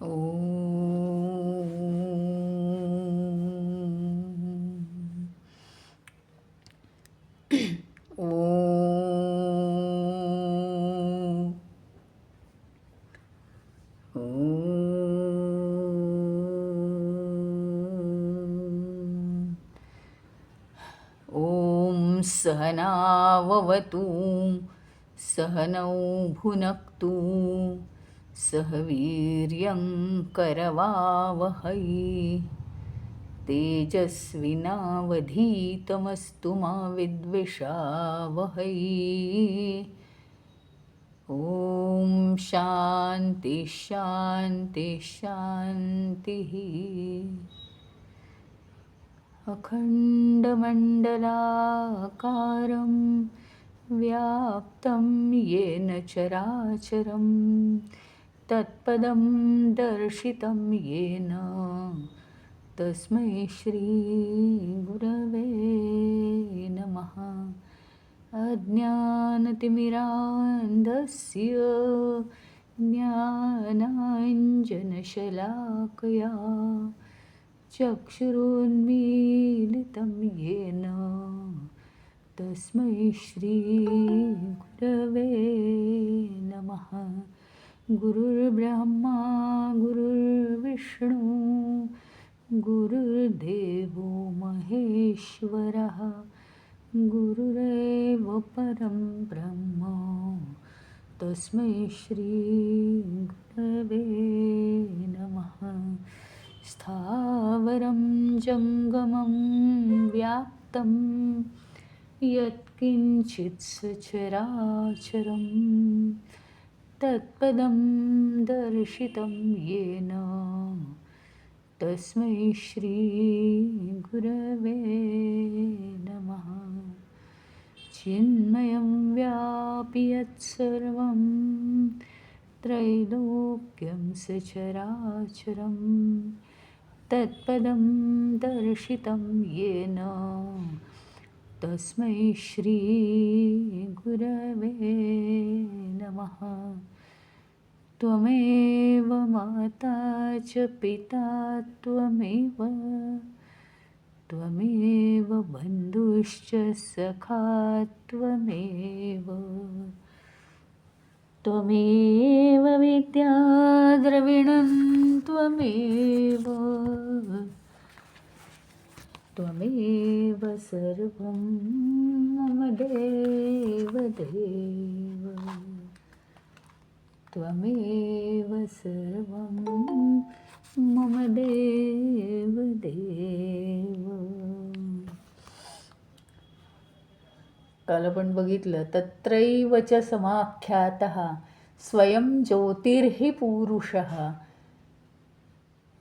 ॐ सहनाववतु सहनौ भुनक्तु सह वीर्यं करवावहै तेजस्विनावधीतमस्तु मा विद्विषावहै। ॐ शान्ति शान्ति शान्तिः। अखण्डमण्डलाकारं व्याप्तं येन चराचरं तत्पदं दर्शितं येन तस्मै श्रीगुरवे नमः। अज्ञानतिमिरान्धस्य ज्ञानाञ्जनशलाकया चक्षुरुन्मीलितं येन तस्मै श्रीगुरवे नमः। गुरुर्ब्रह्मा गुरुर्विष्णु गुरुर्देवो महेश्वरः गुरुरेव परं ब्रह्म तस्मै श्रीगुरवे नमः। स्थावरं जङ्गमं व्याप्तं यत्किञ्चित् सचराचरं तत्पदं दर्शितं येन तस्मै श्रीगुरवे नमः। चिन्मयं व्यापि यत्सर्वं त्रैलोक्यं सचराचरं तत्पदं दर्शितं येन तस्मै श्रीगुरवे नमः। त्वमेव माता च पिता त्वमेव बन्धुश्च सखा त्वमेव विद्या द्रविणं त्वमेव सर्वं मम देवदेव त्वमेव सर्वं मम देवदेव। काल आपण बघितलं तत्रैव च समाख्यातः स्वयं ज्योतिर्हि पुरुषः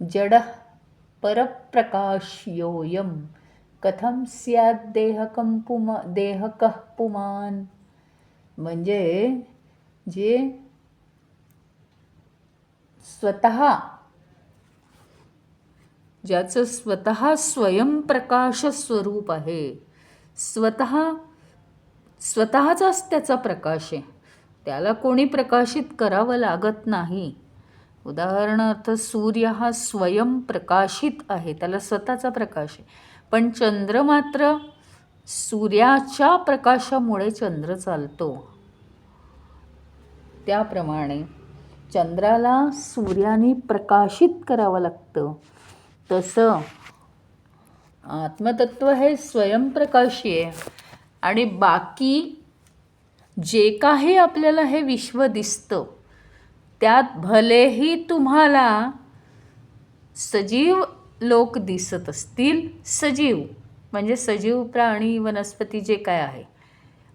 जडः परप्रकाश्योऽयं कथं स्यात् देहकः पुमान्। म्हणजे जे ज्याचं स्वतः स्वयंप्रकाश स्वरूप आहे, स्वतःचाच त्याचा प्रकाश आहे, त्याला कोणी प्रकाशित करावं लागत नाही. उदाहरणार्थ सूर्य हा स्वयंप्रकाशित आहे, त्याला स्वतःचा प्रकाश आहे. पण चंद्र मात्र सूर्याच्या प्रकाशामुळे चंद्र चालतो. त्याप्रमाणे चंद्राला सूर्याने प्रकाशित करावं लागतं. तसं आत्मतत्व हे स्वयंप्रकाशी आहे आणि बाकी जे काही आपल्याला हे विश्व दिसतं त्यात भलेही तुम्हाला सजीव लोक दिसत असतील, सजीव म्हणजे सजीव प्राणी वनस्पती जे काय आहे,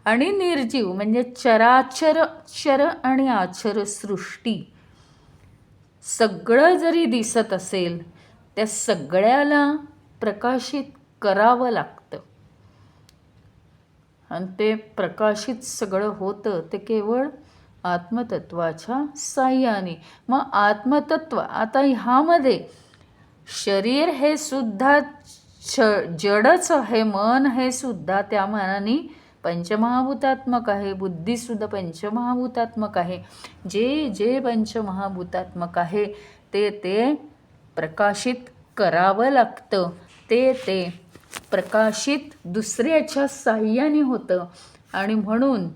आणि निर्जीव म्हणजे चराचर चर आणि आचर सृष्टी, सगळं जरी दिसत असेल त्या सगळ्याला प्रकाशित करावं लागतं. आणि ते प्रकाशित सगळं होतं ते केवळ आत्मतत्वाच्या साह्याने. मग आत्मतत्व आता ह्यामध्ये शरीर हे सुद्धा जडच आहे, मन हे सुद्धा त्या मानाने पंचमहाभूतात्मक आहे, बुद्धीसुद्धा पंचमहाभूतात्मक आहे. जे जे पंचमहाभूतात्मक आहे ते प्रकाशित करावं लागतं. ते प्रकाशित दुसऱ्याच्या साह्याने होतं. आणि म्हणून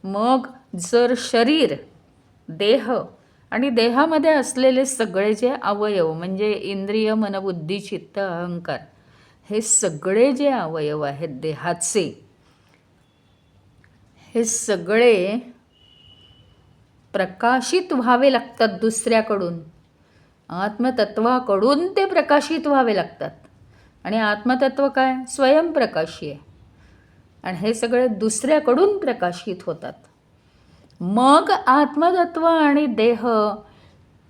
मग जर शरीर, देह आणि देहामध्ये असलेले सगळे जे अवयव म्हणजे इंद्रिय, मन, बुद्धी, चित्त, अहंकार, हे सगळे जे अवयव आहेत देहाचे, हे सगळे प्रकाशित व्हावे लागतात दुसऱ्याकडून. आत्मतत्वाकडून ते प्रकाशित व्हावे लागतात. आणि आत्मतत्व काय? स्वयंप्रकाशी आहे. आणि हे सगळे दुसऱ्याकडून प्रकाशित होतात. मग आत्मतत्व आणि देह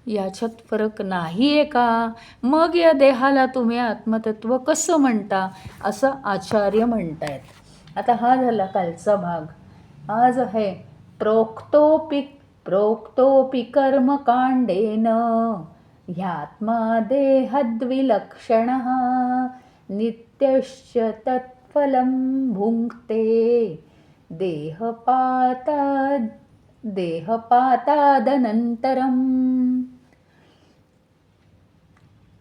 याच्यात फरक नाही आहे का? मग या देहाला तुम्ही आत्मतत्व कसं म्हणता? असं आचार्य म्हणतायत. आता हा झाला कालचा भाग. आज आहे प्रोक्तोपि कर्मकांडेन ह्यात्मा देहद्विलक्षणः नित्यश्च तत्फलं भुङ्क्ते देहपातादनन्तरम्.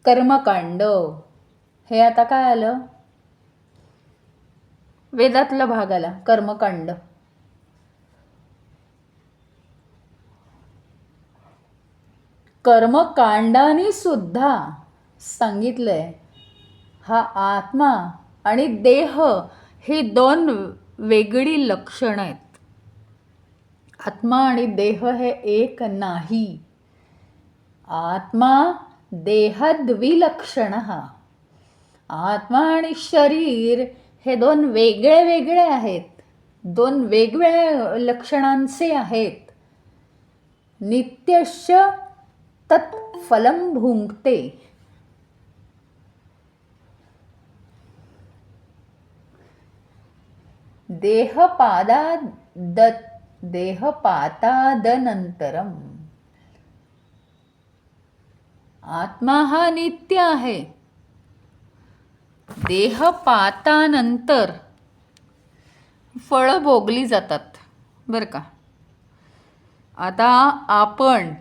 कर्मकांड हे आता काय आलं? वेदातला भाग आला कर्मकांड. कर्मकांडाने सुद्धा सांगितलंय हा आत्मा आणि देह हे दोन वेगळी लक्षणं आहेत. आत्मा आणि देह हे एक नाही. आत्मा देहद्विलक्षणः. आत्मा आणि शरीर हे दोन वेगळे वेगळे आहेत. दोन वेगवेगळ्या लक्षणांचे आहेत. नित्यश्च तत्फलं भुङ्क्ते. देहपातादनंतरम. आत्मा हा नित्य आहे. देहपातानंतर फळं भोगली जातात बरं का. आता आपण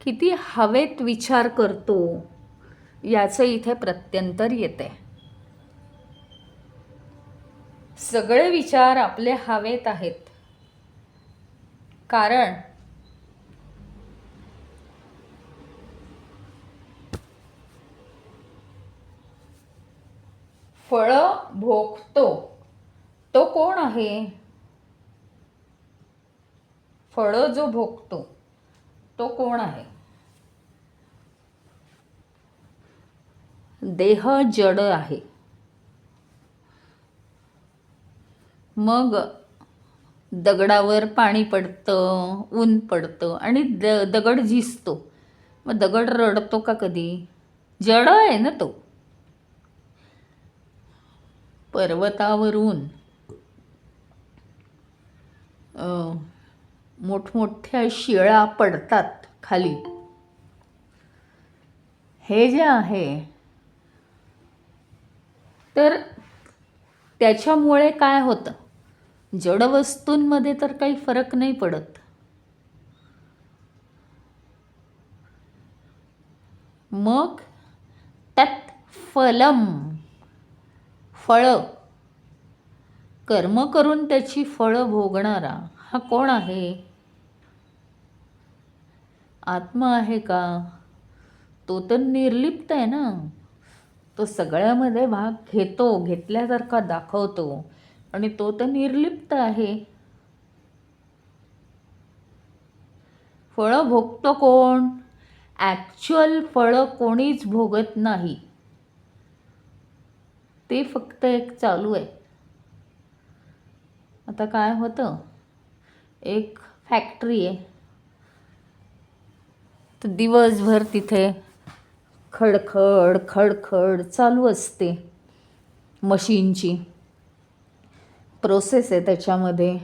किती हवेत विचार करतो याचं इथे प्रत्यंतर येते. सगळे विचार आपले हवेत आहेत. कारण फळं भोगतो तो कोण आहे? फळं जो भोगतो तो कोण आहे? देह जड आहे. मग दगडावर पाणी पडतं, ऊन पडतं आणि दगड झिजतो. मग दगड रडतो का कधी? जड आहे ना तो. पर्वतावरून मोठमोठ्या शिळा पडतात खाली. हे जे आहे तर त्याच्यामुळे काय होतं? जड वस्तूंमध्ये तर काही फरक नाही पडत. मग त्यात फलम, फळं, कर्म करून त्याची फळं भोगणारा हा कोण आहे? आत्मा आहे का? तो तर निर्लिप्त आहे ना. तो सगळ्यामध्ये भाग घेतो, घेतल्यासारखा दाखवतो आणि तो तर निर्लिप्त आहे. फळं भोगतो कोण? ॲक्च्युअल फळं कोणीच भोगत नाही. ते फक्त एक चालू आहे. आता काय होतं? एक फॅक्टरी आहे तर दिवसभर तिथे खडखड खडखड चालू असते. मशीनची प्रोसेस आहे त्याच्यामध्ये.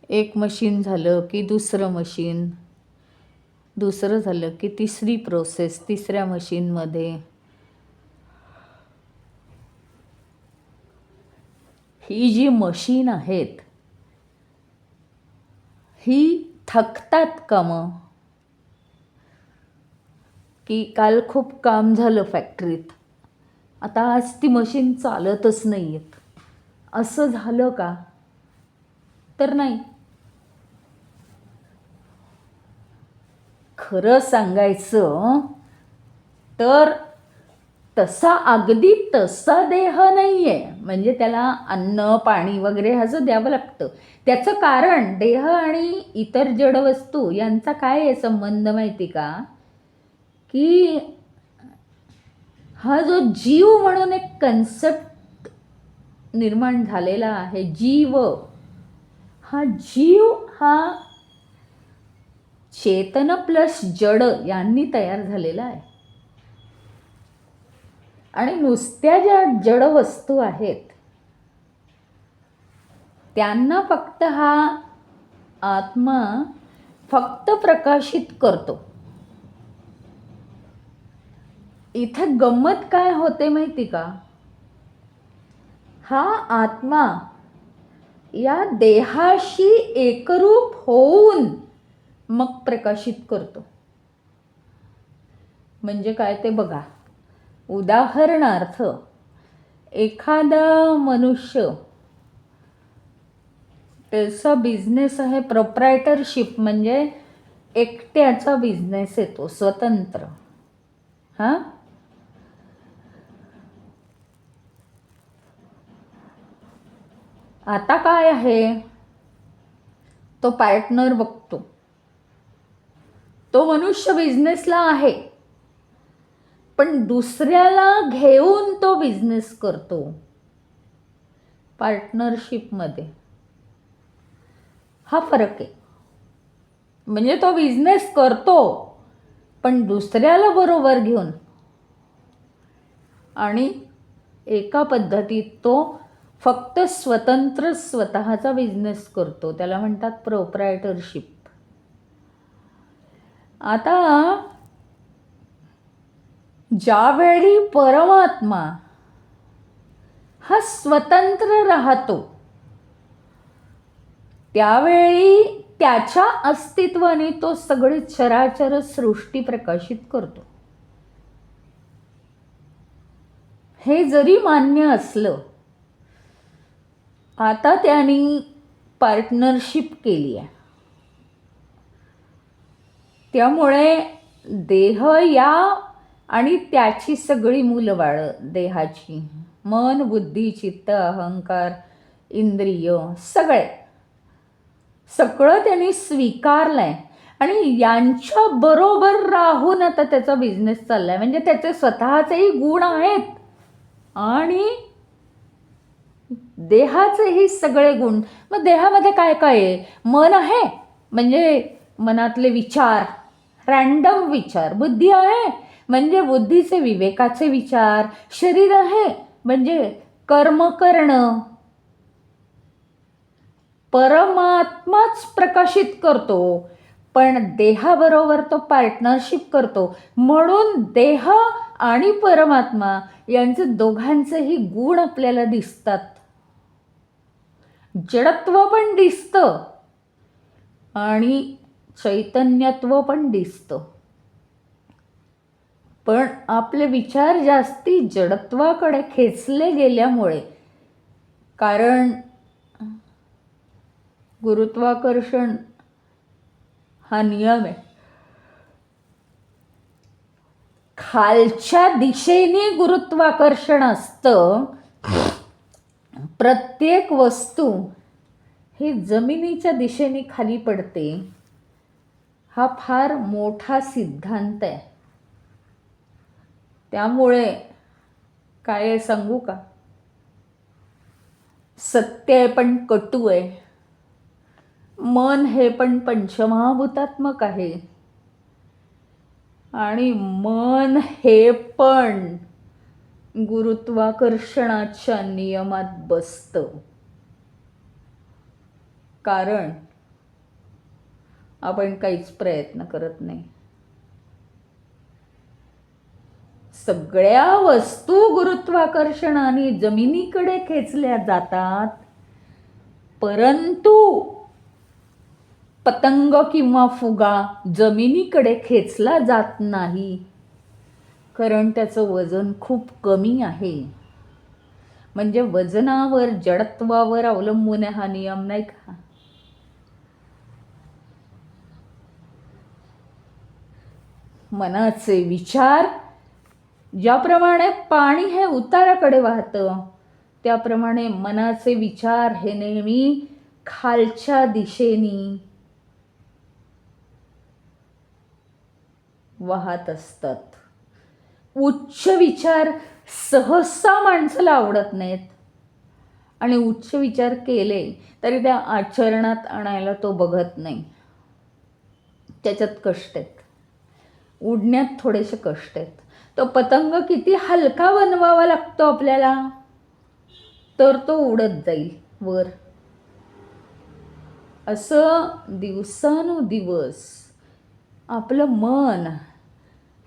एक मशीन झालं की दुसरं मशीन, दुसरं झालं की तिसरी प्रोसेस तिसऱ्या मशीनमध्ये. ही जी मशीन आहेत ही थकतात का मग? की काल खूप काम झालं फॅक्टरीत, आता आज ती मशीन चालतच नाही आहेत, असं झालं का? तर नाही. खरं सांगायचं तर तसा अगदी तसा देह नाही आहे. म्हणजे त्याला अन्न पाणी वगैरे ह्याचं द्यावं लागतं. त्याचं कारण देह आणि इतर जडवस्तू यांचा काय आहे संबंध माहिती का? की हा जो जीव म्हणून एक कन्सेप्ट निर्माण झालेला आहे, जीव हा चेतन प्लस जड यांनी तयार झालेला आहे. आणि नुसत्या ज्या जड वस्तू आहेत त्यांना फक्त हा आत्मा फक्त प्रकाशित करतो. इथं गंमत काय होते माहिती का? हा आत्मा या देहाशी एकरूप होऊन मग प्रकाशित करतो. म्हणजे काय ते बघा. उदाहरणार्थ एखादा मनुष्य, त्याचा बिझनेस आहे प्रोप्रायटरशिप, म्हणजे एकट्याचा बिझनेस येतो, स्वतंत्र. आता काय आहे, तो पार्टनर बघतो. तो मनुष्य बिझनेसला आहे पण दुसऱ्याला घेऊन तो बिझनेस करतो पार्टनरशिपमध्ये. हा फरक आहे. म्हणजे तो बिझनेस करतो पण दुसऱ्याला बरोबर घेऊन, आणि एका पद्धतीत तो फक्त स्वतंत्र स्वतःचा बिझनेस करतो. त्याला म्हणतात प्रोप्रायटरशिप. आता ज्यावेळी परमात्मा हा स्वतंत्र राहतो त्यावेळी त्याच्या अस्तित्वाने तो सगळी चराचर सृष्टी प्रकाशित करतो. हे जरी मान्य असलं, आता त्यांनी पार्टनरशिप केली आहे, त्यामुळे देह या आणि त्याची सगळी मूलबाळं देहाची, मन बुद्धी चित्त अहंकार इंद्रिय सगळं त्यांनी स्वीकारलंय आणि यांच्या बरोबर राहून आता त्याचा बिझनेस चाललाय. म्हणजे त्याचे स्वतःचेही गुण आहेत आणि देहाचेही सगळे गुण. मग देहामध्ये काय काय आहे? मन आहे म्हणजे मनातले विचार, रॅन्डम विचार. बुद्धी आहे म्हणजे बुद्धीचे विवेकाचे विचार. शरीर आहे म्हणजे कर्म करणं. परमात्माच प्रकाशित करतो पण देहाबरोबर तो पार्टनरशिप करतो. म्हणून देह आणि परमात्मा यांचे दोघांचेही गुण आपल्याला दिसतात. जडत्व पण दिसतं आणि चैतन्यत्व पण दिसतं. पण आपले विचार जास्ती जडत्वाकडे खेचले गेल्यामुळे, कारण गुरुत्वाकर्षण हा नियम आहे, खालच्या दिशेने गुरुत्वाकर्षण असतं. प्रत्येक वस्तू ही जमिनीच्या दिशेने खाली पडते. हा फार मोठा सिद्धांत आहे. त्यामुळे काय सांगू का, सत्य आहे पण कटू आहे. मन हे पण पंचमहाभूतात्मक आहे आणि मन हे पण गुरुत्वाकर्षणाच्या नियमात बसतं. कारण आपण काहीच प्रयत्न करत नाही. सगळ्या वस्तू गुरुत्वाकर्षणाने जमिनीकडे खेचल्या जातात, परंतु पतंग किंवा फुगा जमिनीकडे खेचला जात नाही. कारण त्याचं वजन खूप कमी आहे. म्हणजे वजनावर, जडत्वावर अवलंबून हा नियम नाही का? मनाचे विचार, ज्याप्रमाणे पाणी हे उताराकडे वाहतं, त्याप्रमाणे मनाचे विचार हे नेहमी खालच्या दिशेने वाहत असतात. उच्च विचार सहसा माणसाला आवडत नाहीत, आणि उच्च विचार केले तरी त्या आचरणात आणायला तो बघत नाही. त्याच्यात कष्ट आहेत, उडण्यात थोडेसे कष्ट आहेत. तो पतंग किती हलका बनवावा लागतो आपल्याला, तर तो उडत जाईल वर. असं दिवसानुदिवस आपलं मन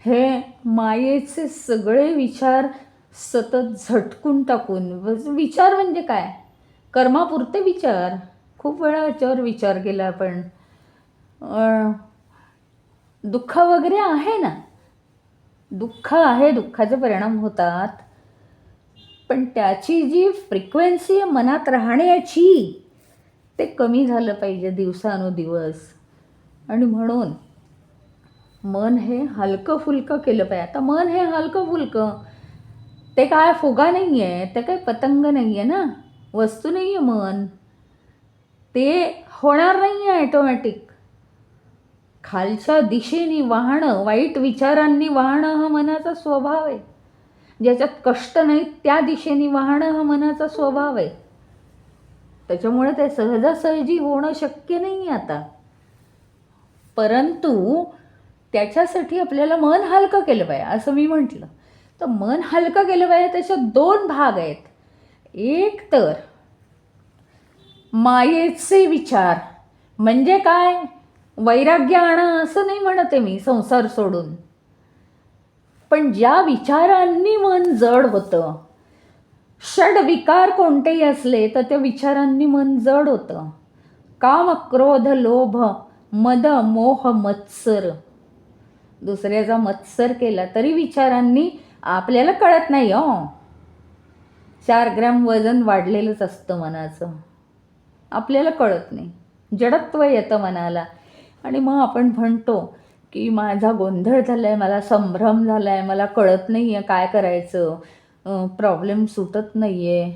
हे मायेचे सगळे विचार सतत झटकून टाकून, विचार म्हणजे काय, कर्मापुरते विचार, खूप वेळा याच्यावर विचार केला आपण. दुःख वगैरे आहे ना, दुःख आहे, दुःखाचे परिणाम होतात, पण त्याची जी फ्रिक्वेन्सी मनात राहण्याची, ते कमी झालं पाहिजे दिवसानुदिवस. आणि म्हणून मन हे हलकं फुलकं केलं पाहिजे. आता मन हे हलकं फुलकं, ते काय फुगा नाही आहे, ते काय पतंग नाही आहे ना, वस्तू नाही आहे मन, ते होणार नाही आहे ॲटोमॅटिक. खालच्या दिशेने वाहणं, वाईट विचारांनी वाहणं हा मनाचा स्वभाव आहे. ज्याच्यात कष्ट नाहीत त्या दिशेने वाहणं हा मनाचा स्वभाव आहे. त्याच्यामुळे ते सहजासहजी होणं शक्य नाही आता. परंतु त्याच्यासाठी आपल्याला मन हलकं केलं पाहिजे, असं मी म्हटलं. तर मन हलकं केलं पाहिजे, त्याच्यात दोन भाग आहेत. एक तर मायेचे विचार, म्हणजे काय, वैराग्य आणा असं नाही म्हणते मी, संसार सोडून. पण ज्या विचारांनी मन जड होतं, षड विकार कोणतेही असले तर त्या विचारांनी मन जड होतं. काम, क्रोध, लोभ, मद, मोह, मत्सर. दुसऱ्याचा मत्सर केला तरी विचारांनी, आपल्याला कळत नाही हो, 4 ग्रॅम वजन वाढलेलंच असतं मनाचं, आपल्याला कळत नाही, जडत्व येतं मनाला. आणि मग आपण म्हणतो की माझा गोंधळ झाला आहे, मला संभ्रम झाला आहे, मला कळत नाही आहे काय करायचं, प्रॉब्लेम सुटत नाही आहे,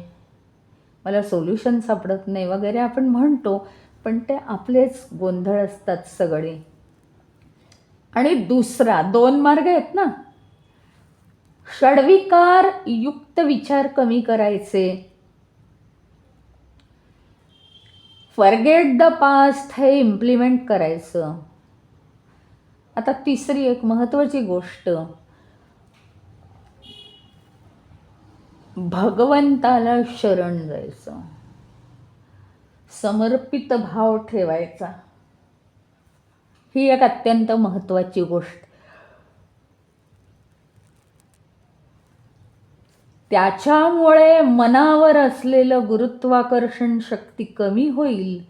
मला सोल्युशन सापडत नाही वगैरे आपण म्हणतो. पण ते आपलेच गोंधळ असतात सगळे. आणि दुसरा, 2 मार्ग आहेत ना, षडविकार युक्त विचार कमी करायचे, फॉरगेट द पास्ट हे इम्प्लिमेंट करायचं. आता तिसरी एक महत्त्वाची गोष्ट, भगवंताला शरण जायचं, समर्पित भाव ठेवायचा. ही एक अत्यंत महत्त्वाची गोष्ट. त्याच्यामुळे मनावर असलेलं गुरुत्वाकर्षण शक्ती कमी होईल.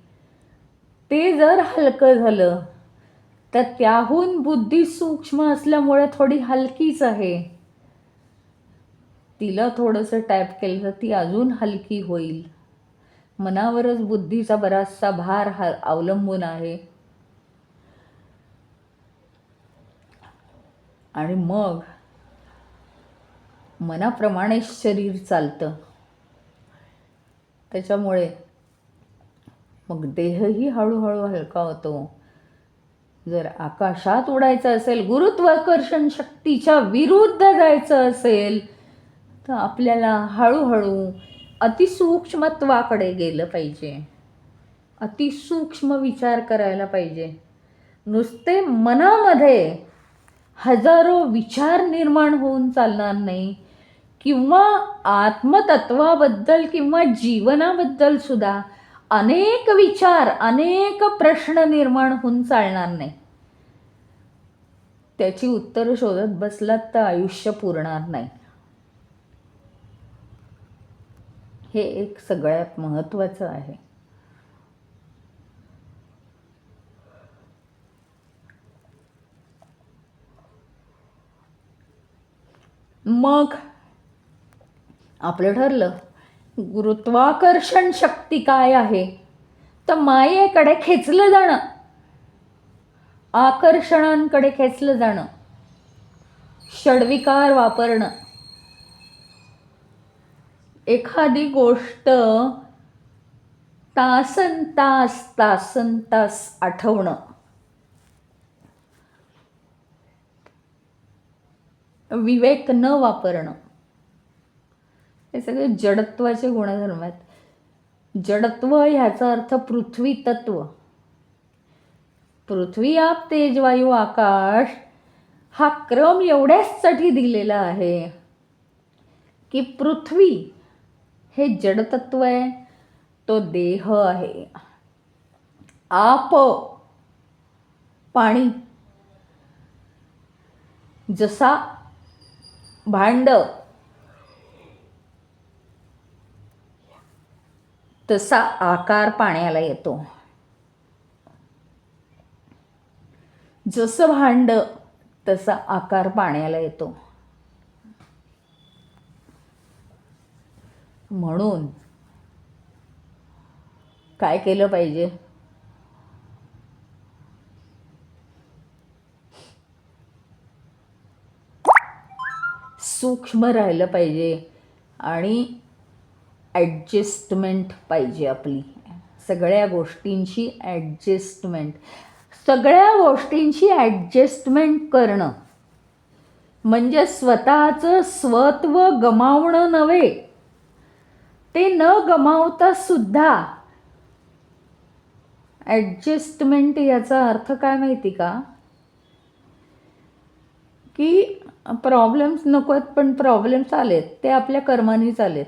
ते जर हलकं झालं तर त्याहून बुद्धी सूक्ष्म असल्यामुळे थोडी हलकीच आहे, तिला थोडंसं टॅप केलं तर ती अजून हलकी होईल. मनावरच बुद्धीचा बराचसा भार अवलंबून आहे. आणि मग मनाप्रमाणे शरीर चालतं, त्याच्यामुळे मग देहही हळूहळू हलका होतो. जर आकाशात उडायचं असेल, गुरुत्वाकर्षण शक्तीच्या विरुद्ध जायचं असेल, तर आपल्याला हळूहळू अतिसूक्ष्मत्वाकडे गेलं पाहिजे, अतिसूक्ष्म विचार करायला पाहिजे. नुसते मनामध्ये हजारो विचार निर्माण होऊन चालणार नाही, किंवा आत्मतत्वाबद्दल किंवा जीवनाबद्दल सुद्धा अनेक विचार, अनेक प्रश्न निर्माण होऊन चालणार नाही. त्याची उत्तरं शोधत बसलात तर आयुष्य पुरणार नाही. हे एक सगळ्यात महत्त्वाचं आहे. मग आपलं ठरलं गुरुत्वाकर्षण शक्ती काय आहे, तर मायेकडे खेचलं जाणं, आकर्षणांकडे खेचलं जाणं, षड्विकार वापरणं, एखादी गोष्ट तासन तास आठवणं, विवेक न वापरणं, हे सगळे जडत्वाचे गुणधर्म आहेत. जडत्व ह्याचा अर्थ पृथ्वी तत्व. पृथ्वी, आप, तेज, वायू, आकाश हा क्रम एवढ्याचसाठी दिलेला आहे की पृथ्वी हे जडतत्व आहे, तो देह आहे. आप पाणी, जसा भांड तसा आकार पाण्याला येतो, जसं भांड तसा आकार पाण्याला येतो. म्हणून काय केलं पाहिजे, सूक्ष्म राहिलं पाहिजे आणि ॲडजस्टमेंट पाहिजे आपली. सगळ्या गोष्टींची ॲडजस्टमेंट करणं म्हणजे स्वतःचं स्वत्व गमावणं नव्हे, ते न गमावता सुद्धा ॲडजस्टमेंट याचा अर्थ काय माहिती का, की प्रॉब्लेम्स नको आहेत पण प्रॉब्लेम्स आलेत, ते आपल्या कर्मानेच आलेत,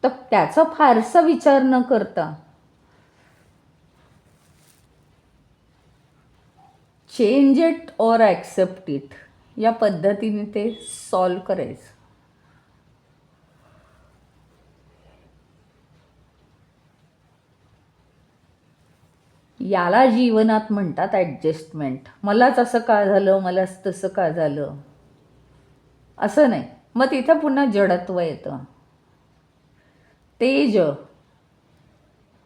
तर त्याचा फारसा विचार न करता change it or accept it या पद्धतीने ते सॉल्व करायचं. याला जीवनात म्हणतात ॲडजस्टमेंट. मलाच असं का झालं, मलाच तसं का झालं, असं नाही. मग तिथं पुन्हा जडत्व येतं. तेज,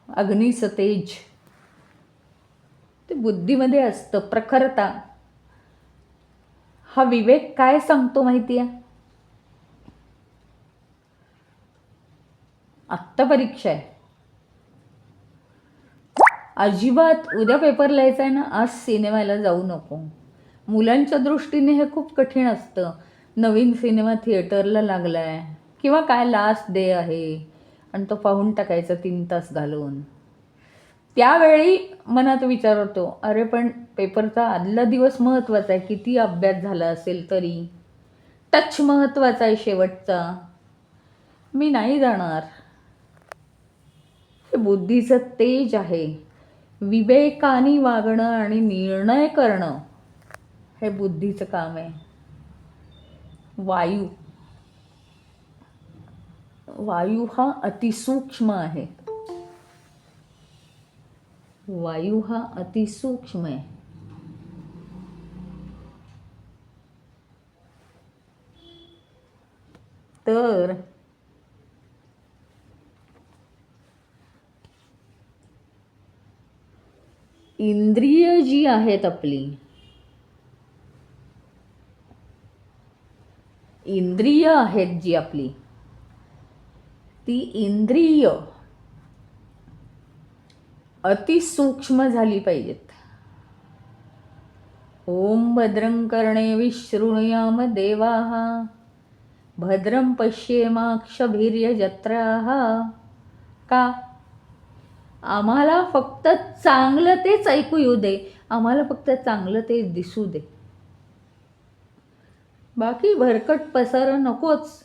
अग्नीचं तेज ते बुद्धीमध्ये असतं, प्रखरता. हा विवेक काय सांगतो माहिती आहे, आत्ता परीक्षा आहे, अजिबात उद्या पेपर लिहायचा आहे ना, आज सिनेमाला जाऊ नको. मुलांच्या दृष्टीने हे खूप कठीण असतं. नवीन सिनेमा थिएटरला लागला आहे किंवा काय लास्ट डे आहे आणि तो पाहून टाकायचा 3 तास घालवून. त्यावेळी मनात विचार होतो, अरे पण पेपरचा आदला दिवस महत्त्वाचा आहे, किती अभ्यास झाला असेल तरी. टच महत्त्वाचा आहे शेवटचा, मी नाही जाणार. हे बुद्धीचं तेज आहे. विवेकाने वागणं आणि निर्णय करणं हे बुद्धीचं काम आहे. वायू हा अतिसूक्ष्म आहे. वायू हा अतिसूक्ष्म आहे. तर इंद्रिय जी आहेत आपली, इंद्रिय आहेत जी आपली, ती इंद्रिय अतिसूक्ष्म झाली पाहिजेत. ओम भद्रं कर्णेभिः शृणुयाम देवाः भद्रं पश्येमाक्षभिर्यजत्राः. का, आम्हाला फक्त चांगलं तेच ऐकू येऊ दे, आम्हाला फक्त चांगलं तेच दिसू दे, बाकी भरकट पसारा नकोच.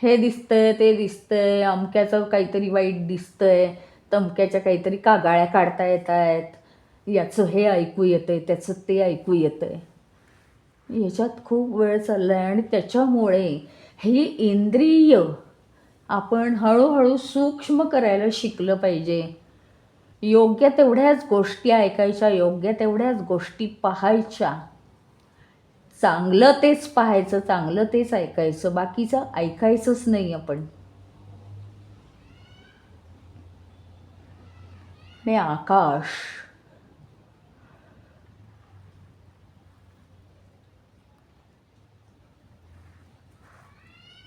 हे दिसतंय, ते दिसतंय, अमक्याचं काहीतरी वाईट दिसतंय, तमक्याच्या काहीतरी कागाळ्या काढता येत आहेत, याचं हे ऐकू येतंय, त्याचं ते ऐकू येतंय. याच्यात खूप वेळ चालला आहे आणि त्याच्यामुळे ही इंद्रिय आपण हळूहळू सूक्ष्म करायला शिकलं पाहिजे. योग्य तेवढ्याच गोष्टी ऐकायच्या, योग्य तेवढ्याच गोष्टी पाहायच्या, चांगलं तेच पाहायचं, चांगलं तेच ऐकायचं, बाकीचं ऐकायचंच नाही आपण. आणि आकाश,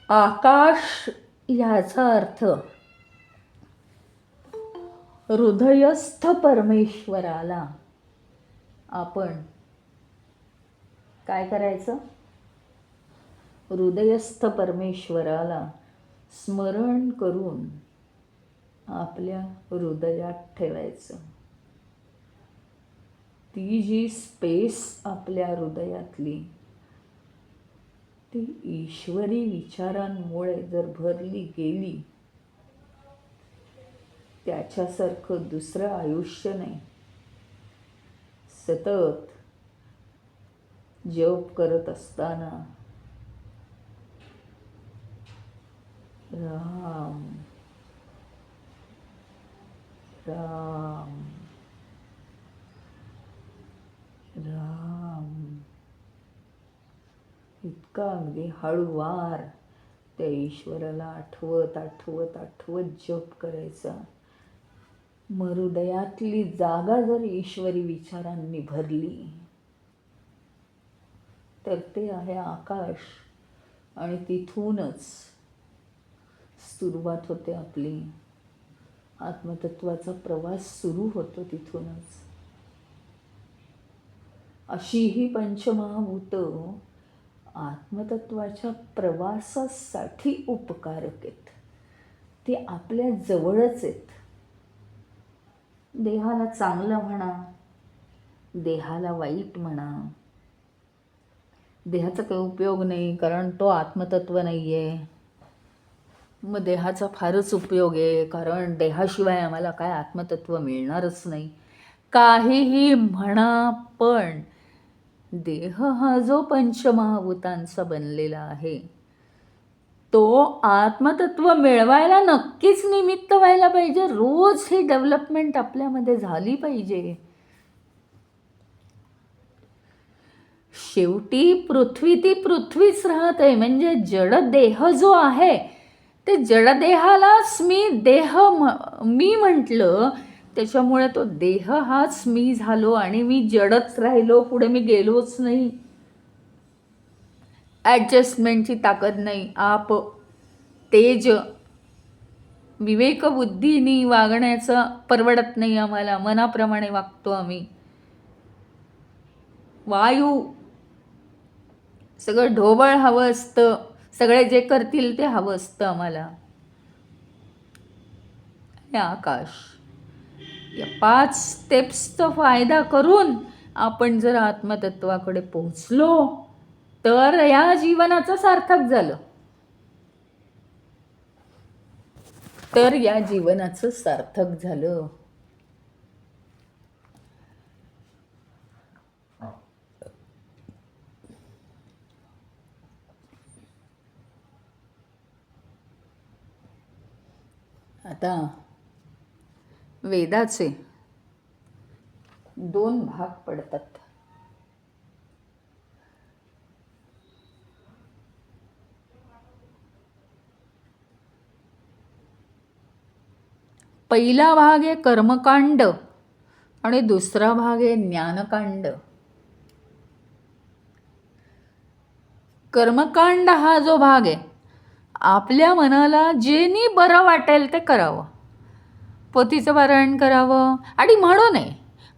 आकाश ह्याचा अर्थ हृदयस्थ परमेश्वराला आपण काय करायचं? हृदयस्थ परमेश्वराला स्मरण करून आपल्या हृदयात ठेवायचं. ती जी स्पेस आपल्या हृदयातली ती ईश्वरी विचारांमुळे जर भरली गेली, त्याच्यासारखं दुसरं आयुष्य नाही. सतत जप करत असताना राम राम राम इतका अगदी हळूवार त्या ईश्वराला आठवत आठवत आठवत जप करायचा. हृदयातली जागा जर ईश्वरी विचारांनी भरली तर ते आहे आकाश. आणि तिथूनच सुरुवात होते आपली आत्मतत्वाचा प्रवास सुरू होतो. तिथूनच अशी ही पंचमहाभूत आत्मतत्वाच्या प्रवासासाठी उपकारक आहेत. ते आपल्या जवळच आहेत. देहाला चांगलं म्हणा, देहाला वाईट म्हणा, देहाचा काही उपयोग नाही कारण तो आत्मतत्व नाही आहे. मग देहाचा फारच उपयोग आहे कारण देहाशिवाय आम्हाला काय आत्मतत्व मिळणारच नाही. काहीही म्हणा, पण देह हा जो पंचमहाभूतांचा बनलेला आहे तो आत्मतत्व मिळवायला नक्कीच निमित्त व्हायला पाहिजे. रोज ही डेव्हलपमेंट आपल्यामध्ये झाली पाहिजे. शेवटी पृथ्वी ती पृथ्वीच राहत आहे. म्हणजे जडदेह जो आहे ते जडदेहालाच मी म्हटलं, त्याच्यामुळे तो देह हाच मी झालो आणि मी जडच राहिलो, पुढे मी गेलोच नाही. ॲडजस्टमेंटची ताकद नाही. आप तेज विवेकबुद्धीनी वागण्याचं परवडत नाही आम्हाला. मनाप्रमाणे वागतो आम्ही. वायू सगळं ढोबळ हवं असतं. सगळे जे करतील ते हवं असतं आम्हाला. आकाश, या 5 स्टेप्सचा फायदा करून आपण जर आत्मतत्वाकडे पोहोचलो तर या जीवनाचं सार्थक झालं. तर या जीवनाचं सार्थक झालं. आता वेदाचे 2 भाग पडतात. पहिला भाग आहे कर्मकांड आणि दुसरा भाग आहे ज्ञानकांड. कर्मकांड हा जो भाग आहे, आपल्या मनाला जेनी बरं वाटेल ते करावं. पोथीचं पारायण करावं आणि म्हणू नये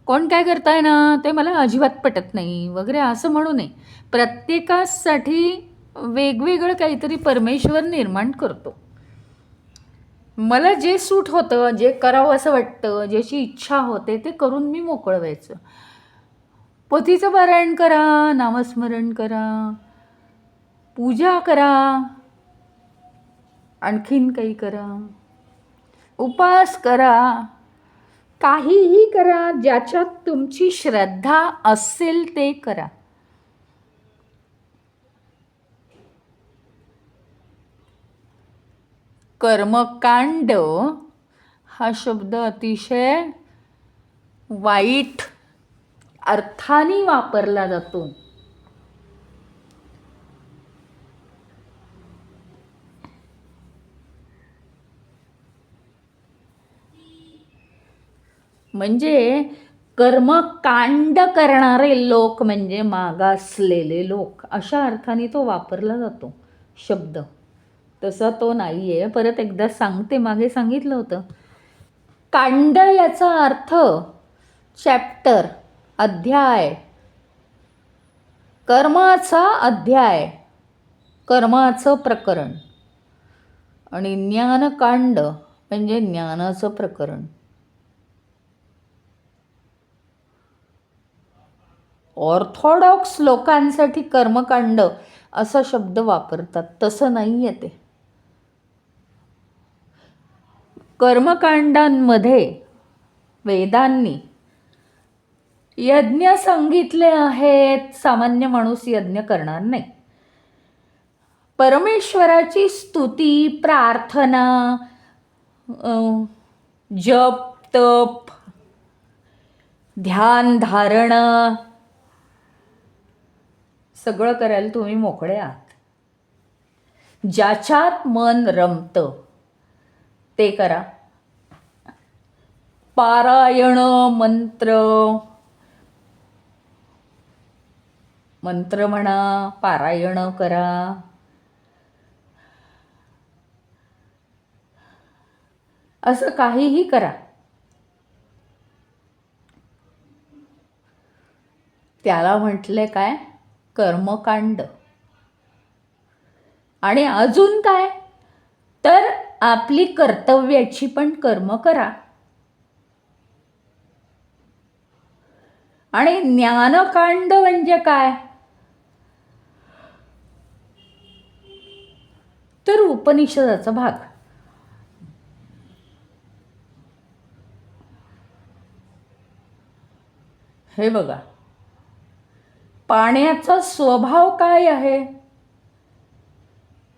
कोण काय करताय ना ते मला अजिबात पटत नाही वगैरे असं म्हणू नये. प्रत्येकासाठी वेगवेगळं काहीतरी परमेश्वर निर्माण करतो. मला जे सूट होतं, जे करावं असं वाटतं, ज्याची इच्छा होते ते करून मी मोकळं व्हायचं. पोथीचं पारायण करा, नामस्मरण करा, पूजा करा, आणखीन काही करा, उपास करा, काहीही करा, ज्याच्यात तुमची श्रद्धा असेल ते करा. कर्मकांड हा शब्द अतिशय वाईट अर्थाने वापरला जातो. म्हणजे कर्मकांड करणारे लोक म्हणजे मागासलेले लोक, अशा अर्थाने तो वापरला जातो शब्द. तसा तो नाही आहे. परत एकदा सांगते, मागे सांगितलं होतं. कांड याचा अर्थ चॅप्टर, अध्याय, कर्माचा अध्याय, कर्माचं प्रकरण. आणि ज्ञानकांड म्हणजे ज्ञानाचं प्रकरण. ऑर्थोडॉक्स लोकांसाठी कर्मकांड असा शब्द वापरतात, तसं नाही आहे ते. कर्मकांडांमध्ये वेदांनी यज्ञ सांगितले आहेत. सामान्य माणूस यज्ञ करणार नाही. परमेश्वराची स्तुती, प्रार्थना, जप, तप, ध्यान, धारण सगळं करायला तुम्ही मोकळे आहात. ज्याच्यात मन रमतं ते करा. पारायण, मंत्र म्हणा, पारायण करा. असं काहीही करा. त्याला म्हटले काय? कर्मकांड. आणि अजून काय? तर आपली कर्तव्याची पण कर्म करा. आणि ज्ञानकांड म्हणजे काय? तर उपनिषदाचा भाग. हे बघा, पाण्याचा स्वभाव काय आहे?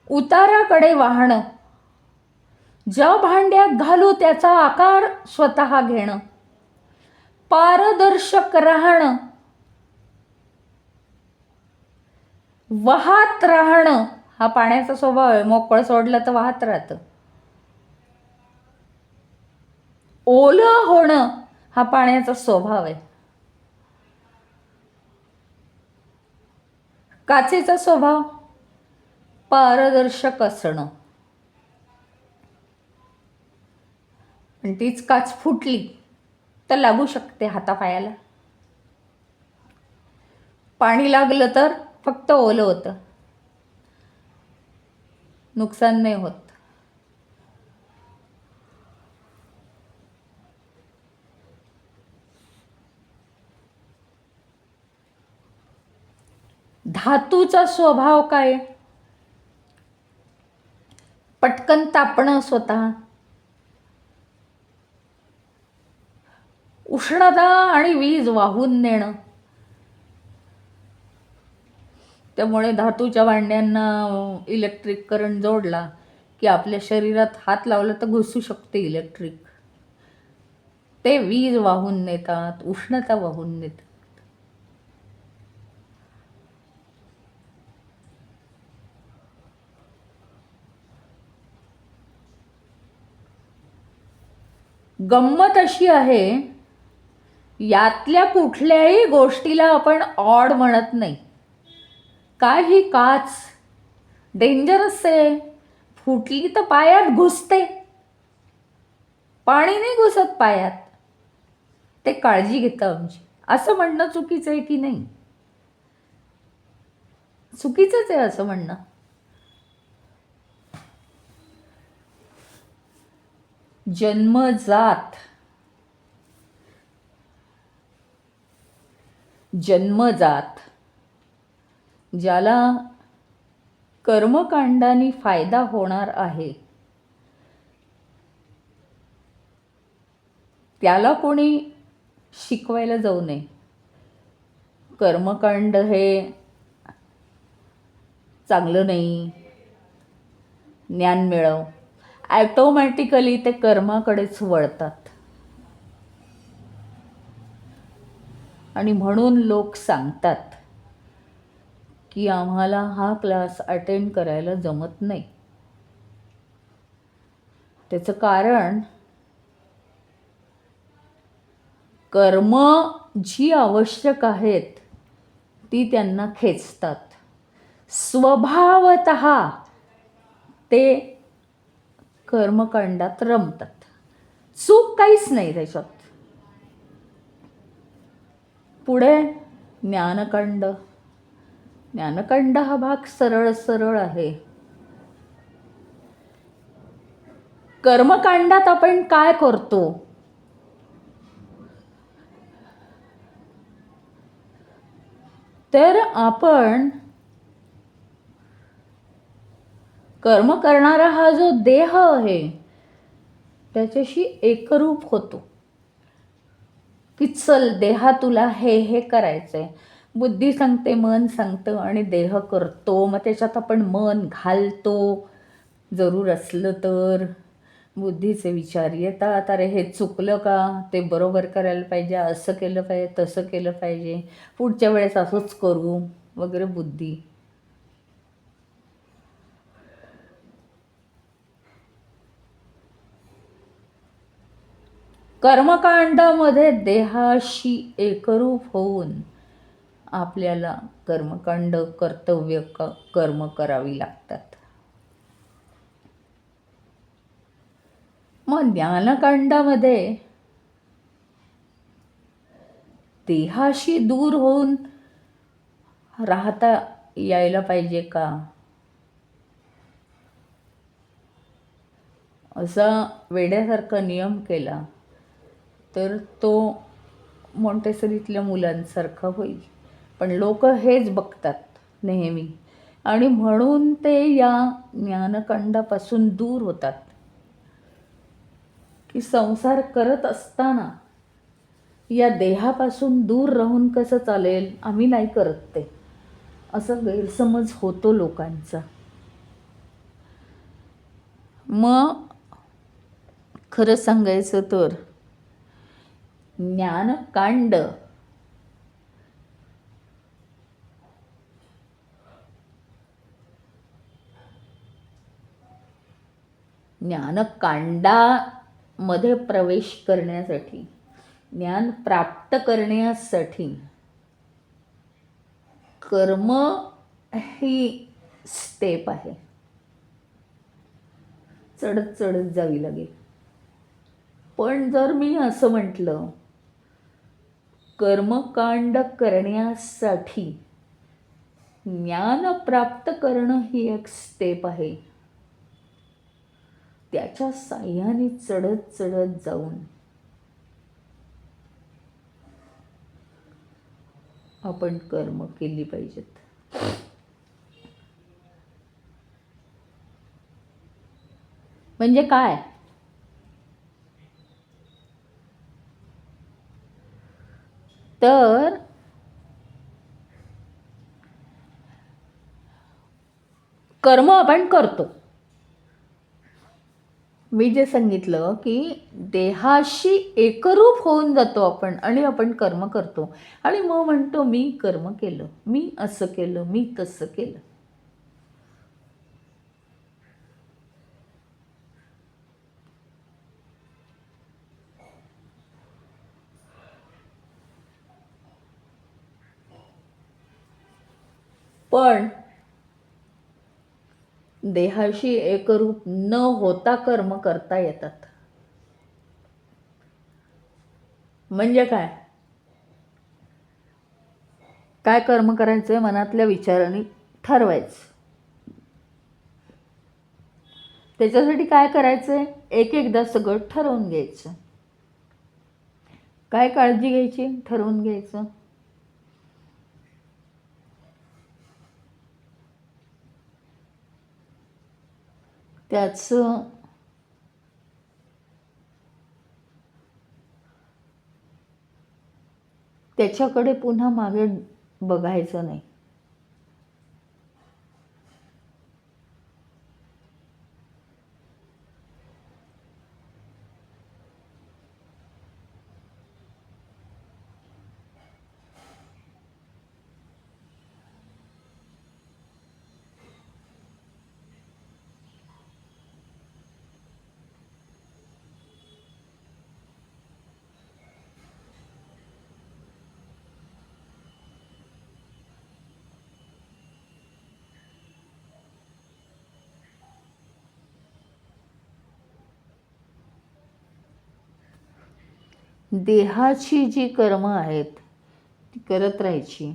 उताराकडे वाहणं. ज्या भांड्यात घालू त्याचा आकार स्वतः घेणं. पारदर्शक राहणं. वाहत राहणं हा पाण्याचा स्वभाव आहे. मोकळं सोडलं तर वाहत राहतं. ओलं होणं हा पाण्याचा स्वभाव आहे. काचेचा स्वभाव पारदर्शक असणं. पण तीच काच फुटली तर लागू शकते हातापायाला. पाणी लागलं तर फक्त ओलं होतं, नुकसान नाही होत. धातूचा स्वभाव काय? पटकन तापणं स्वतः. उष्णता आणि वीज वाहून नेणं. त्यामुळे धातूच्या भांड्यांना इलेक्ट्रिक करंट जोडला की आपल्या शरीरात हात लावला तर घुसू शकते इलेक्ट्रिक. ते वीज वाहून नेतात, उष्णता वाहून नेतात. गंमत अशी आहे, यातल्या कुठल्याही गोष्टीला आपण ऑड म्हणत नाही. काय ही काच डेंजरस आहे, फुटली तर पायात घुसते. पाणी नाही घुसत पायात, ते काळजी घेतं आमची, असं म्हणणं चुकीचं आहे की नाही? चुकीचंच आहे असं म्हणणं. जन्मजात ज्याला कर्मकांडाने फायदा होणार आहे त्याला कोणी शिकवायला जाऊ नये. कर्मकांड हे चांगलं नाही, ज्ञान मिळव. ॲटोमॅटिकली ते कर्माकडेच वळतात. आणि म्हणून लोक सांगतात की आम्हाला हा क्लास अटेंड करायला जमत नाही. त्याचं कारण कर्म जी आवश्यक आहेत ती त्यांना खेचतात. स्वभावतः ते कर्मकांडात रमतात. चूक काहीच नाही त्याच्यात. पुढे ज्ञानकांड. ज्ञानकांड हा भाग सरळ सरळ आहे. कर्मकांडात आपण काय करतो? तर आपण कर्म करणारा हा जो देह आहे त्याच्याशी एकरूप होतो की चल देहा तुला हे करायचंय. बुद्धी सांगते, मन सांगतं आणि देह करतो. मग त्याच्यात आपण मन घालतो जरूर असलं तर. बुद्धीचे विचार येतात, अरे हे चुकलं का, ते बरोबर करायला पाहिजे, असं केलं पाहिजे, तसं केलं पाहिजे, पुढच्या वेळेस असंच करू वगैरे. बुद्धी कर्मकांडामध्ये देहाशी एकरूप होऊन आपल्याला कर्मकांड कर्तव्य कर्म करावी लागतात. मग ज्ञानकांडामध्ये देहाशी दूर होऊन राहता यायला पाहिजे का, असा वेड्यासारखा नियम केला तर तो मॉन्टेसरीतल्या मुलांसारखा होईल. पण लोक हेच बघतात नेहमी आणि म्हणून ते या ज्ञानकांडापासून दूर होतात. की संसार करत असताना या देहापासून दूर राहून कसं चालेल, आम्ही नाही करत ते, असं गैरसमज होतो लोकांचा. मग खरं सांगायचं तर ज्ञानकांड ज्ञानकांडामध्ये प्रवेश करण्यासाठी, ज्ञान प्राप्त करण्यासाठी कर्म ही स्टेप आहे. चढत चढत जावी लागेल. पण जर मी असं म्हटलं कर्मकांड करण्यासाठी ज्ञान प्राप्त करणं ही एक स्टेप आहे, त्याच्या साह्याने चढत चढत जाऊन आपण कर्म केली पाहिजेत. म्हणजे काय? तर कर्म आपण करतो. मी जे सांगितलं की देहाशी एकरूप होऊन जातो आपण आणि आपण कर्म करतो आणि मग म्हणतो मी कर्म केलं, मी असं केलं, मी तसं केलं. पण देहाशी एकरूप न होता कर्म करता येतात. म्हणजे काय? काय कर्म करायचंय मनातल्या विचाराने ठरवायचं. त्याच्यासाठी काय करायचंय, एक एकदा सगळं ठरवून घ्यायचं. काय काळजी घ्यायची, ठरवून घ्यायचं. त्याचं त्याच्याकडे पुन्हा मागे बघायचं नाही. देहाची जी कर्म आहेत ती करत राहायची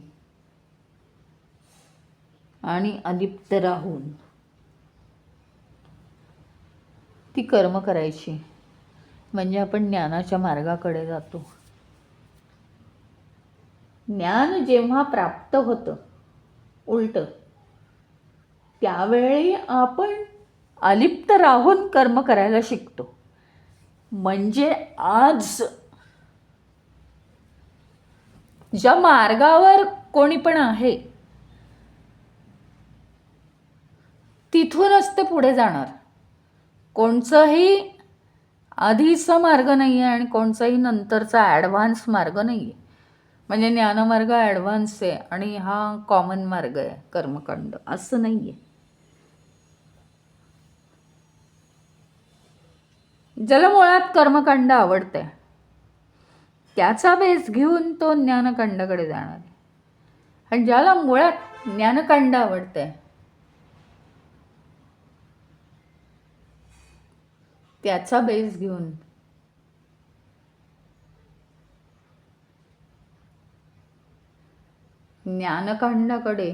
आणि अलिप्त राहून ती कर्म करायची, म्हणजे आपण ज्ञानाच्या मार्गाकडे जातो. ज्ञान जेव्हा प्राप्त होतं उलटं, त्यावेळी आपण अलिप्त राहून कर्म करायला शिकतो. म्हणजे आज ज्या मार्गावर कोणी पण आहे तिथूनच ते पुढे जाणार. कोणचाही आधीचा मार्ग नाही आहे आणि कोणचाही नंतरचा ॲडव्हान्स मार्ग नाही आहे. म्हणजे ज्ञानमार्ग ॲडव्हान्स आहे आणि हा कॉमन मार्ग आहे कर्मकांड, असं नाही आहे. ज्याला मुळात कर्मकांड आवडतंय त्याचा बेस घेऊन तो ज्ञानकांडाकडे जाणार आहे. आणि ज्याला मुळात ज्ञानकांड आवडतंय त्याचा बेस घेऊन ज्ञानकांडाकडे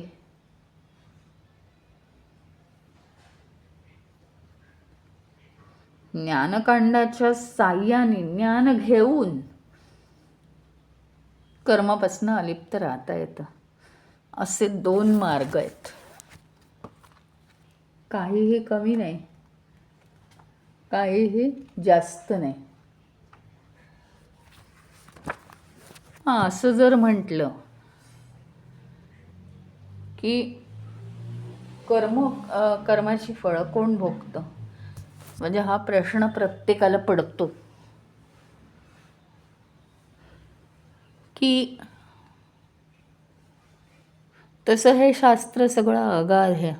ज्ञानकांडाच्या साह्याने ज्ञान घेऊन कर्मापासून अलिप्त राहता येतं. असे 2 मार्ग आहेत. काहीही कमी नाही, काहीही जास्त नाही. असं जर म्हटलं की कर्माची फळं कोण भोगतं, म्हणजे हा प्रश्न प्रत्येकाला पडतो की तसं हे शास्त्र सगळं अगाध आहे.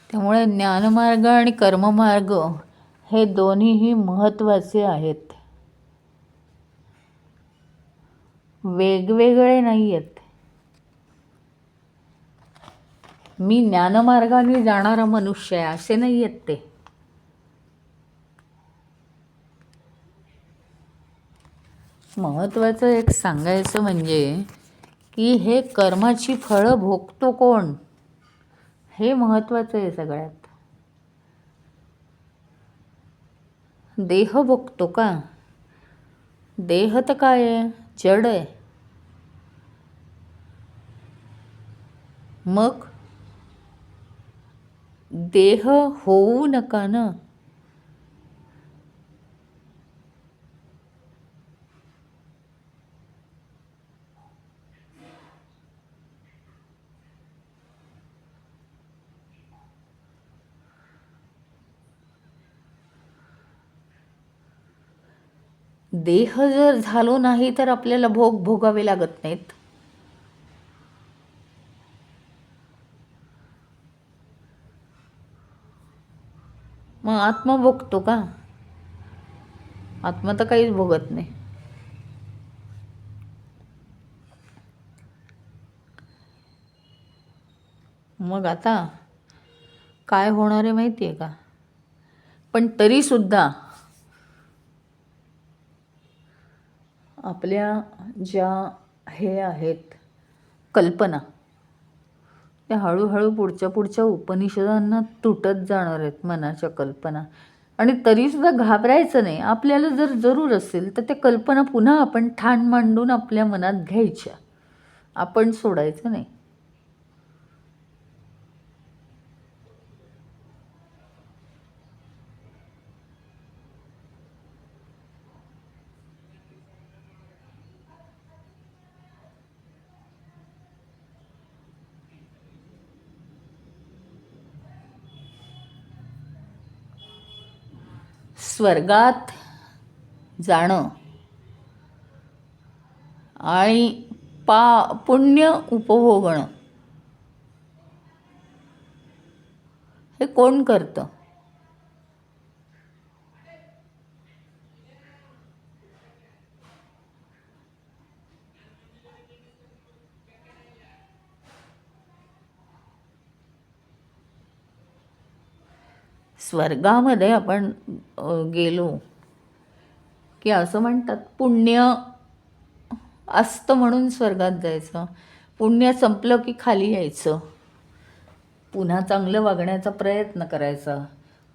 त्यामुळे ज्ञानमार्ग आणि कर्ममार्ग हे दोन्हीही महत्त्वाचे आहेत, वेगवेगळे नाही आहेत. मी ज्ञानमार्गाने जाणारा मनुष्य आहे असे नाही आहेत ते. महत्त्वाचं एक सांगायचं म्हणजे की हे कर्माची फळं भोगतो कोण, हे महत्त्वाचं आहे सगळ्यात. देह भोगतो का? देह तर काय आहे, जड आहे. मग देह होऊ नका ना. देह जर झालो नाही तर आपल्याला भोग भोगावे लागत नाहीत. मग आत्मा भोगतो का? आत्मा तर काहीच भोगत नाही. मग आता काय होणार आहे माहिती आहे का? पण तरीसुद्धा आपल्या ज्या हे आहेत कल्पना, त्या हळूहळू पुढच्या उपनिषदांना तुटत जाणार आहेत मनाच्या कल्पना. आणि तरीसुद्धा घाबरायचं नाही. आपल्याला जर जरूर असेल तर त्या कल्पना पुन्हा आपण ठाण मांडून आपल्या मनात घ्यायच्या, आपण सोडायचं नाही. स्वर्गात जाणं आणि पुण्य उपभोगणं हे कोण करतं? स्वर्गामध्ये आपण गेलो की असं म्हणतात पुण्य असतं म्हणून स्वर्गात जायचं, पुण्य संपलं की खाली यायचं, पुन्हा चांगलं वागण्याचा प्रयत्न करायचा,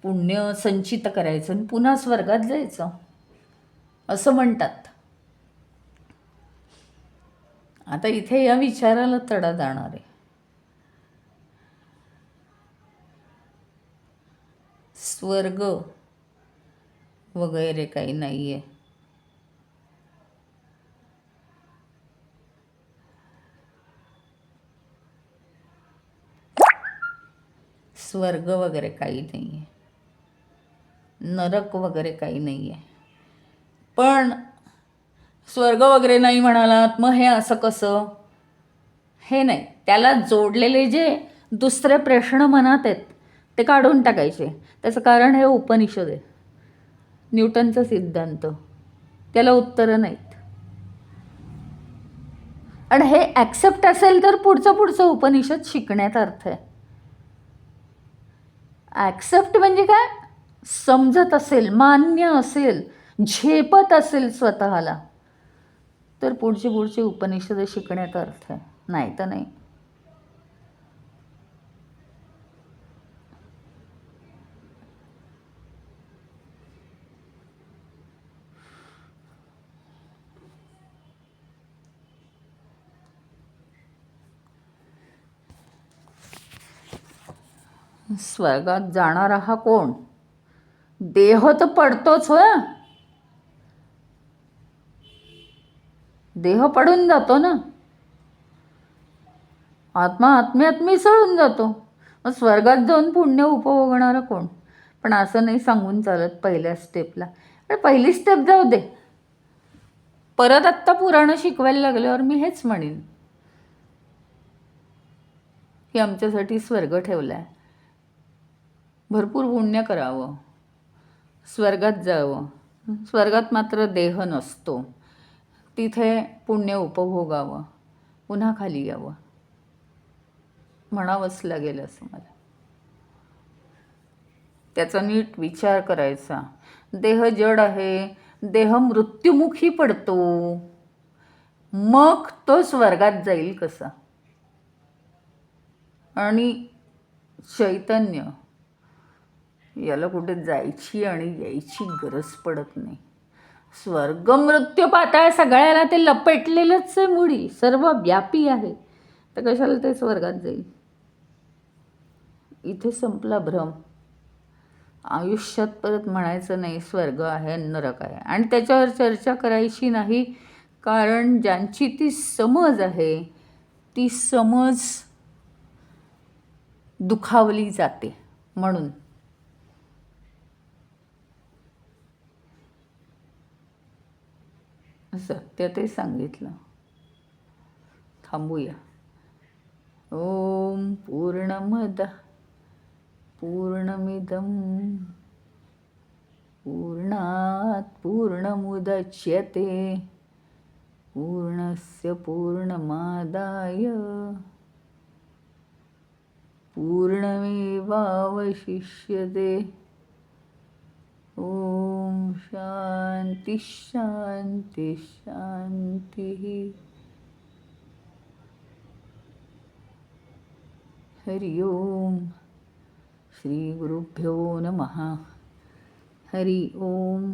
पुण्य संचित करायचं आणि पुन्हा स्वर्गात जायचं असं म्हणतात. आता इथे या विचाराला तडा जाणार आहे. स्वर्ग वगैरे काही नाही आहे. स्वर्ग वगैरे काही नाही आहे, नरक वगैरे काही नाही आहे. पण स्वर्ग वगैरे नाही म्हणालात, मग हे असं कसं? हे नाही, त्याला जोडलेले जे दुसरे प्रश्न मनात आहेत ते काढून टाकायचे. त्याचं कारण हे उपनिषद आहे, न्यूटनचा सिद्धांत, त्याला उत्तरं नाहीत. आणि हे ॲक्सेप्ट असेल तर पुढचं उपनिषद शिकण्यात अर्थ आहे. ॲक्सेप्ट म्हणजे काय? समजत असेल, मान्य असेल, झेपत असेल स्वतःला, तर पुढची उपनिषद शिकण्यात अर्थ आहे, नाही तर नाही. स्वर्गात जाणारा हा कोण? देह तर पडतोच, होय, देह पडून जातो ना, आत्मा आत्म्यात मिसळून जातो. मग स्वर्गात जाऊन पुण्य उपभोगणारं कोण? पण असं नाही सांगून चालत पहिल्या स्टेपला. पण पहिली स्टेप जाऊ दे, परत आत्ता पुराणं शिकवायला लागल्यावर मी हेच म्हणेन की आमच्यासाठी स्वर्ग ठेवला आहे, भरपूर पुण्य करावं, स्वर्गात जावं. स्वर्गात मात्र देह नसतो, तिथे पुण्य उपभोगावं, पुन्हा खाली यावं, म्हणावंच लागेल असं मला. त्याचा नीट विचार करायचा. देह जड आहे, देह मृत्युमुखी पडतो, मग तो स्वर्गात जाईल कसा? आणि चैतन्य याला कुठे जायची आणि यायची गरज पडत नाही. स्वर्ग मृत्यू पाताळ सगळ्याला ते लपेटलेलंच आहे, मुळी सर्व व्यापी आहे, तर कशाला ते स्वर्गात जाईल? इथे संपला भ्रम. आयुष्यात परत म्हणायचं नाही स्वर्ग आहे नरक आहे, आणि त्याच्यावर चर्चा करायची नाही, कारण ज्यांची ती समज आहे ती समज दुखावली जाते. म्हणून सत्य ते सांगितलं. थांबूया. ओम पूर्णमद पूर्णमिदं पूर्णात् पूर्णमुदच्यते पूर्णस्य पूर्णमादाय पूर्णमेवावशिष्यते. ओम शांती शांती शांती. हरि ओम. श्री गुरुभ्यो नमः. हरि ओम.